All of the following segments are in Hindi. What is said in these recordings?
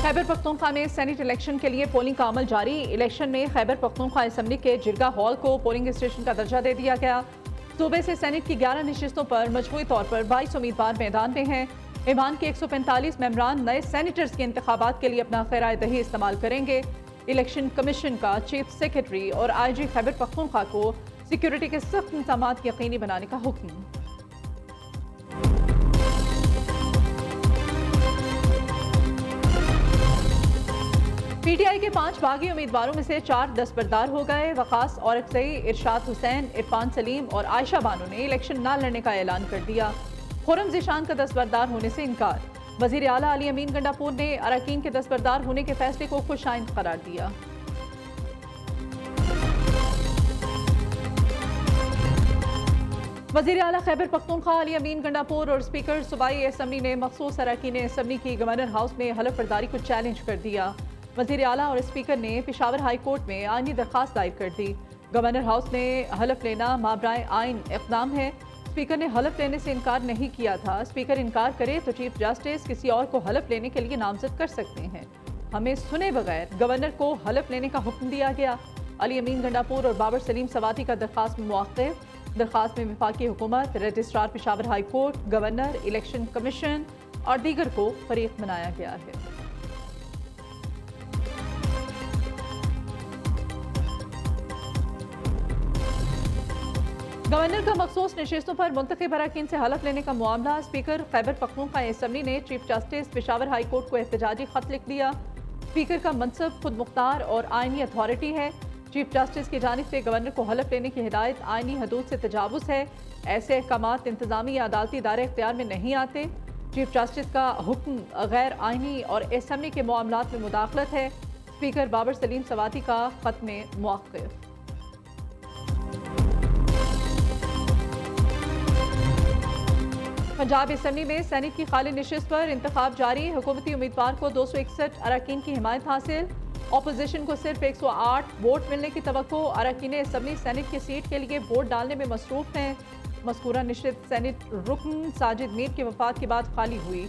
खैबर पख्तूनख्वा में सेनेट इलेक्शन के लिए पोलिंग का अमल जारी। इलेक्शन में खैबर पख्तूनख्वा असम्बली के जिरगा हॉल को पोलिंग स्टेशन का दर्जा दे दिया गया। सूबे से सेनेट की 11 नशिस्तों पर मजमूई तौर पर 22 उम्मीदवार मैदान में हैं। ईवान के 145 मेंबरान नए सेनेटर्स के इंतखाबात के लिए अपना खैराए दही इस्तेमाल करेंगे। इलेक्शन कमीशन का चीफ सेक्रेटरी और IG खैबर पख्तूनख्वा को सिक्योरिटी के सख्त इंतजाम यकीनी बनाने का हुक्म। PTI के 5 बागी उम्मीदवारों में से 4 दस्तबरदार हो गए। वकास औरकज़ई, इरशाद हुसैन, इरफान सलीम और आयशा बानो ने इलेक्शन न लड़ने का ऐलान कर दिया। खुर्रम ज़ीशान का दस्तबरदार होने से इनकार। वज़ीर आला अली अमीन गंडापुर ने अरकान के दस्तबरदार होने के फैसले को खुशाइंद करार दिया। वज़ीर आला खैबर पख्तूनख्वा अली अमीन गंडापुर और स्पीकर सूबाई असम्बली ने मखसूस अरकान असम्बली की गवर्नर हाउस में हलफ बर्दारी को चैलेंज कर दिया। वज़ीर आला और स्पीकर ने पेशावर हाई कोर्ट में आईनी दरख्वास्त दायर कर दी। गवर्नर हाउस ने हलफ लेना माबराए आइन इक़दाम है। स्पीकर ने हलफ लेने से इनकार नहीं किया था। स्पीकर इनकार करे तो चीफ जस्टिस किसी और को हलफ लेने के लिए नामजद कर सकते हैं। हमें सुने बगैर गवर्नर को हलफ लेने का हुक्म दिया गया। अली अमीन गंडापुर और बाबर सलीम सवाती का दरख्वास्त में मुआक़िब। दरख्वास्त में वफाकी हुकूमत, registrar Peshawar high court, governor, election commission और दीगर को फरीक बनाया गया है। गवर्नर का मखसूस नशिस्तों पर मुंतखब अरकान से हलफ लेने का मामला। स्पीकर खैबर पख्तूनख्वा असम्बली ने chief justice Peshawar high court को एहतजाजी खत लिख दिया। स्पीकर का मनसब खुद मुख्तार और आइनी अथॉरिटी है। चीफ जस्टिस की जानिब से गवर्नर को हलफ लेने की हिदायत आइनी हदूद से तजावुज़ है। ऐसे अहकामात इंतजामी या अदालती इदारे इख्तियार में नहीं आते। चीफ जस्टिस का हुक्म गैर आइनी और असम्बली के मामलात में मुदाखलत है। स्पीकर बाबर सलीम सवाती का खत में मुआक़िब। पंजाब असम्बली में सेनेट की खाली नशिस्त पर इंतखाब जारी। हुकूमती उम्मीदवार को 261 अरकान की हिमायत हासिल। अपोजिशन को सिर्फ 108 वोट मिलने की तवक्को। अरकान असम्बली सेनेट की सीट के लिए वोट डालने में मसरूफ हैं। मज़कूरा नशिस्त सेनेट रुकन साजिद मीर की वफात के बाद खाली हुई।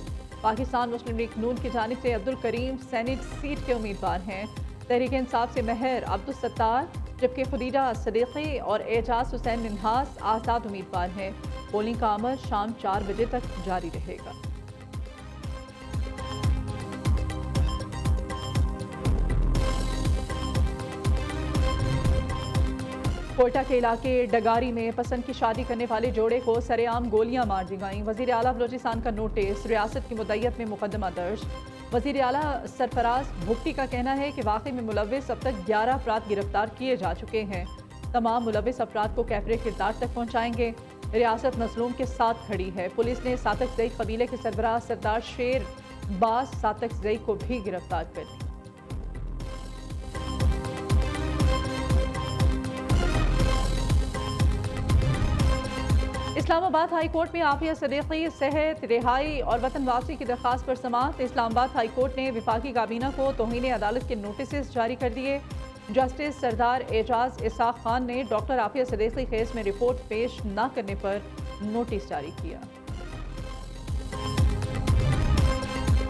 पाकिस्तान मुस्लिम लीग नून की जानिब से अब्दुल करीम सेनेट सीट के उम्मीदवार हैं। तहरीक इंसाफ से महर अब्दुल सत्तार, जबकि खुदीजा सदीकी और एजाज हुसैन मिन्हास आज़ाद उम्मीदवार हैं। पोलिंग का अमल शाम 4 बजे तक जारी रहेगा। कोयटा के इलाके डगारी में पसंद की शादी करने वाले जोड़े को सरेआम गोलियां मार दी गईं। वज़ीर आला बलोचिस्तान का नोटिस, रियासत की मुद्दत में मुकदमा दर्ज। वज़ीर आला सरफराज भुट्टी का कहना है कि वाक़ई में मुलव्विस अब तक 11 अफराद गिरफ्तार किए जा चुके हैं। तमाम मुलव्विस अफराद को कैफरे किरदार तक पहुँचाएंगे। रियासत मजलूम के साथ खड़ी है। पुलिस ने सातकजई कबीले के सरबराह सरदार शेर बास सातकजई को भी गिरफ्तार कर लिया। इस्लामाबाद हाई कोर्ट में आफिया सदीकी सेहत, रिहाई और वतन वापसी की दरख्वास्त पर समाअत। इस्लामाबाद हाई कोर्ट ने विफाकी काबीना को तौहीन अदालत के नोटिस जारी कर दिए। जस्टिस सरदार एजाज इसाक खान ने डॉक्टर आफिया सदीकी केस में रिपोर्ट पेश न करने पर नोटिस जारी किया।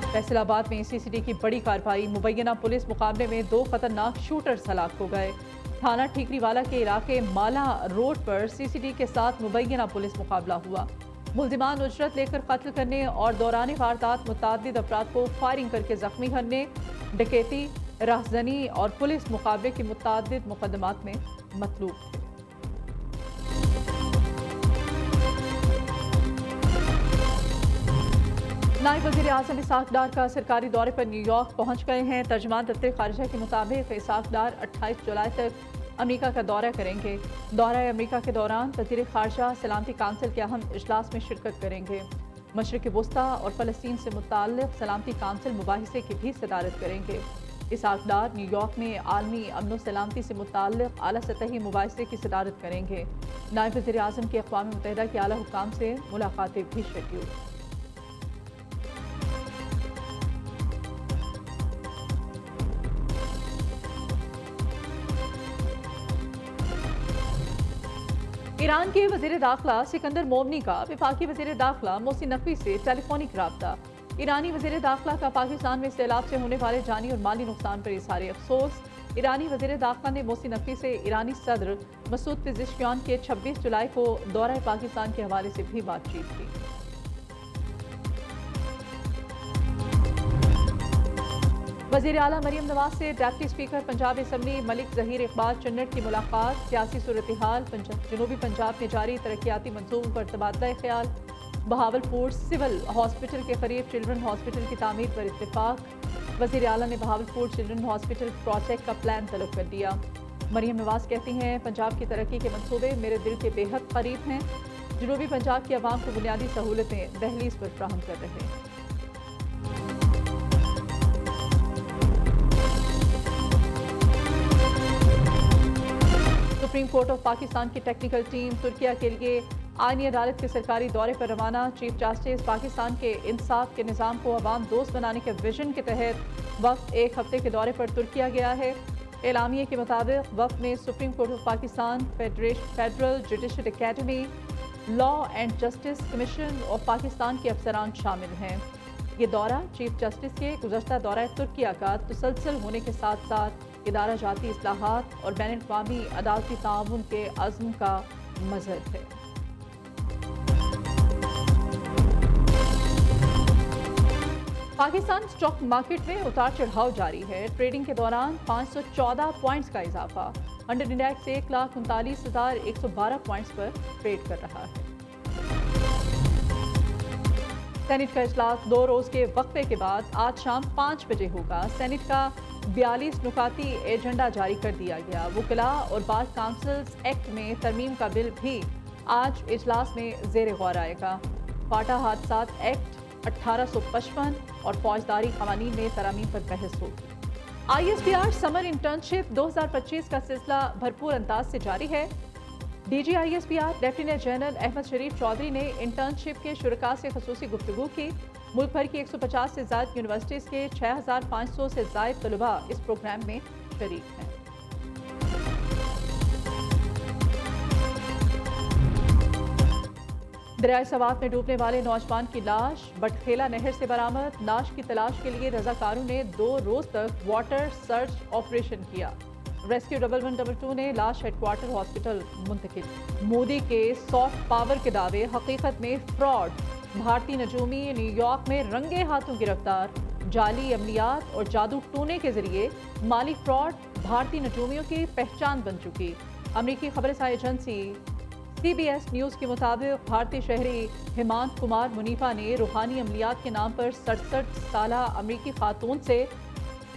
फैसलाबाद में CCD की बड़ी कार्रवाई। मुबैना पुलिस मुकाबले में 2 खतरनाक शूटर्स हलाक हो गए। थाना ठीकरीवाला के इलाके माला रोड पर CCD के साथ मुबैना पुलिस मुकाबला हुआ। मुल्जिमान उजरत लेकर कत्ल करने और दौरान वारदात मुतअद्दिद अफराद को फायरिंग करके जख्मी करने, डकैती, राहजनी और पुलिस मुकाबले के मुतअद्दिद मुकदमात में मतलूब थे। नायब वज़ीर आज़म इसाक डार का सरकारी दौरे पर न्यूयॉर्क पहुंच गए हैं। तर्जुमान दफ्तर खारिजा के मुताबिक इसाक डार 28 जुलाई तक अमेरिका का दौरा करेंगे। दौरा अमेरिका के दौरान वज़ीर खारिजा सलामती काउंसिल के अहम इजलास में शिरकत करेंगे। मशरिक़ वुस्ता और फ़लस्तीन से मुताल्लिक़ सलामती काउंसिल मुबाहिसे की भी सदारत करेंगे। इसाक डार न्यूयॉर्क में आलमी अमन सलामती से मुताल्लिक़ आला सतही मुबाहिसे की सदारत करेंगे। नायब वज़ीर आज़म की अक़वाम मुत्तहिदा के आला हुक्काम से मुलाकातें भी शेड्यूल। ईरान के वज़ीर दाखिला सिकंदर मोमनी का वफाकी वज़ीर दाखिला मोहसिन नकवी से टेलीफोनिक राब्ता। ईरानी वज़ीर दाखिला का पाकिस्तान में सैलाब से होने वाले जानी और माली नुकसान पर इज़हार अफसोस। ईरानी वज़ीर दाखिला ने मोहसिन नकवी से ईरानी सदर मसूद पेज़ेश्कियान के 26 जुलाई को दौरा पाकिस्तान के हवाले से भी बातचीत की। वज़ीर आला मरियम नवाज से deputy speaker Punjab assembly Malik Zaheer Iqbal Channar की मुलाकात। सियासी सूरत हाल, जनूबी पंजाब में जारी तरक्याती मंसूबों पर तबादला ख्याल। बहावलपुर सिविल हॉस्पिटल के करीब चिल्ड्रन हॉस्पिटल की तामीर पर इत्तेफाक। वज़ीर आला ने बहावलपुर चिल्ड्रन हॉस्पिटल प्रोजेक्ट का प्लान तलब कर दिया। मरियम नवाज कहती हैं, पंजाब की तरक्की के मंसूबे मेरे दिल के बेहद करीब हैं। जनूबी पंजाब की आवाम को बुनियादी सहूलतें दहलीज पर फ्राहम कर रहे हैं। सुप्रीम कोर्ट ऑफ पाकिस्तान की टेक्निकल टीम तुर्किया के लिए आईनी अदालत के सरकारी दौरे पर रवाना। चीफ जस्टिस पाकिस्तान के इंसाफ के निज़ाम को अवाम दोस्त बनाने के विजन के तहत वक्त एक हफ्ते के दौरे पर तुर्किया गया है। एलामिये के मुताबिक वक्त में supreme court of Pakistan, federal judicial academy, law and justice commission of Pakistan के अफसरान शामिल हैं। ये दौरा चीफ जस्टिस के गुज़श्ता दौरा तुर्किया का तसलसल होने के साथ साथ इदारा जाती इस्लाहात और बैन अवी अदालती ताउन के अज़्म का मज़हर है। पाकिस्तान स्टॉक मार्केट में उतार चढ़ाव जारी है। ट्रेडिंग के दौरान 514 पॉइंट्स का इजाफा। 100 इंडेक्स 1,39,112 पॉइंट्स पर ट्रेड कर रहा है। सेनेट का इजलास 2 रोज के वक्फे के बाद आज शाम 5 बजे होगा। सेनेट का 42 नुकाती एजेंडा जारी कर दिया गया। वुकला और बार काउंसिल्स एक्ट में तरमीम का बिल भी आज इजलास में जेर गौर आएगा। फाटा हादसात एक्ट 1855 और फौजदारी कवानीन में तरमीम पर बहस होगी। ISPR समर इंटर्नशिप 2025 का सिलसिला भरपूर अंदाज से जारी है। DG ISPR lieutenant general Ahmed Sharif Chaudhry ने इंटर्नशिप के शुरका से खसूसी गुफ्तगू की। मुल्क भर की 150 से ज़ायद यूनिवर्सिटीज़ के 6500 से ज़ायद तलबा इस प्रोग्राम में शरीक हैं। दरियाए सवात में डूबने वाले नौजवान की लाश बटखेला नहर से बरामद। लाश की तलाश के लिए रजाकारों ने 2 रोज तक वाटर सर्च ऑपरेशन किया। रेस्क्यू 1112 ने लाश हेडक्वार्टर हॉस्पिटल मुंतकिल। मोदी के सॉफ्ट पावर के दावे हकीकत में फ्रॉड। भारतीय नजूमी न्यूयॉर्क में रंगे हाथों गिरफ्तार। जाली अमलियात और जादू टूने के जरिए माली फ्रॉड भारतीय नजूमियों की पहचान बन चुकी। अमरीकी खबरसार एजेंसी CBS न्यूज़ के मुताबिक भारतीय शहरी हेमंत कुमार मुनीफा ने रूहानी अमलियात के नाम पर 67 साला अमरीकी खातून से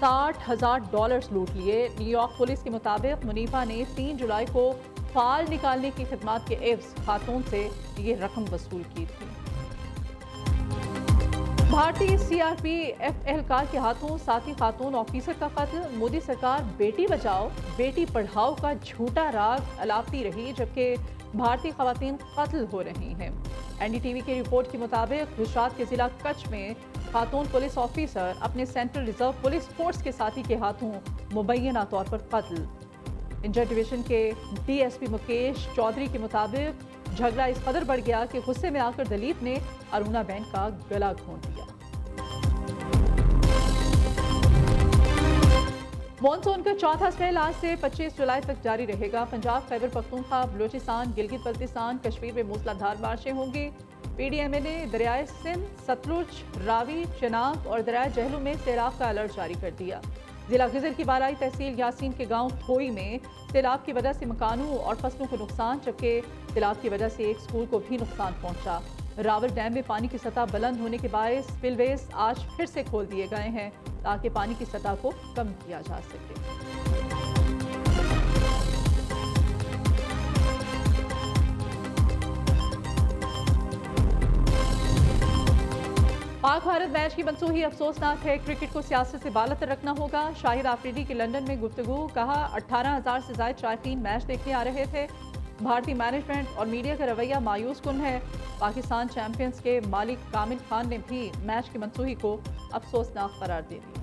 $60,000 लूट लिए। न्यूयॉर्क पुलिस के मुताबिक मुनीफा ने 3 जुलाई को फाल निकालने की खिदमत के एवज खातून से ये रकम वसूल की थी। भारतीय CRPF एहलकार के हाथों साथी खातून ऑफिसर का कत्ल। मोदी सरकार बेटी बचाओ बेटी पढ़ाओ का झूठा राग अलापती रही, जबकि भारतीय खवातीन कत्ल हो रही हैं। NDTV की रिपोर्ट के मुताबिक गुजरात के जिला कच्छ में खातून पुलिस ऑफिसर अपने सेंट्रल रिजर्व पुलिस फोर्स के साथी के हाथों मुबैना तौर पर कत्ल। इंजर डिवीजन के DSP मुकेश चौधरी के मुताबिक झगड़ा इस कदर बढ़ गया कि गुस्से में आकर दलीप ने अरुणा बहन का गला घोंट दिया। मॉनसून का चौथा स्पेल आज से 25 जुलाई तक जारी रहेगा। पंजाब, खैबर पख्तूनख्वा, बलूचिस्तान, गिलगित बल्तिस्तान, कश्मीर में मूसलाधार बारिशें होंगी। PDMA ने दरियाए सिंध, सतलुज, रावी, चनाब और दरियाए जहलू में सैलाब का अलर्ट जारी कर दिया। जिला गिजर की बालाई तहसील यासीन के गांव थोई में सैलाब की वजह से मकानों और फसलों को नुकसान, जबकि सैलाब की वजह से एक स्कूल को भी नुकसान पहुंचा। रावल डैम में पानी की सतह बुलंद होने के बायस स्पिलवेज आज फिर से खोल दिए गए हैं ताकि पानी की सतह को कम किया जा सके। पाक भारत मैच की मनसूखी अफसोसनाक है। क्रिकेट को सियासत से बालातर रखना होगा। शाहिद आफरीदी की लंदन में गुफ्तगू। कहा 18,000 से ज्यादा शायकीन मैच देखने आ रहे थे। भारतीय मैनेजमेंट और मीडिया का रवैया मायूस कुन है। पाकिस्तान चैंपियंस के मालिक कामिल खान ने भी मैच की मनसूखी को अफसोसनाक करार दे दिया।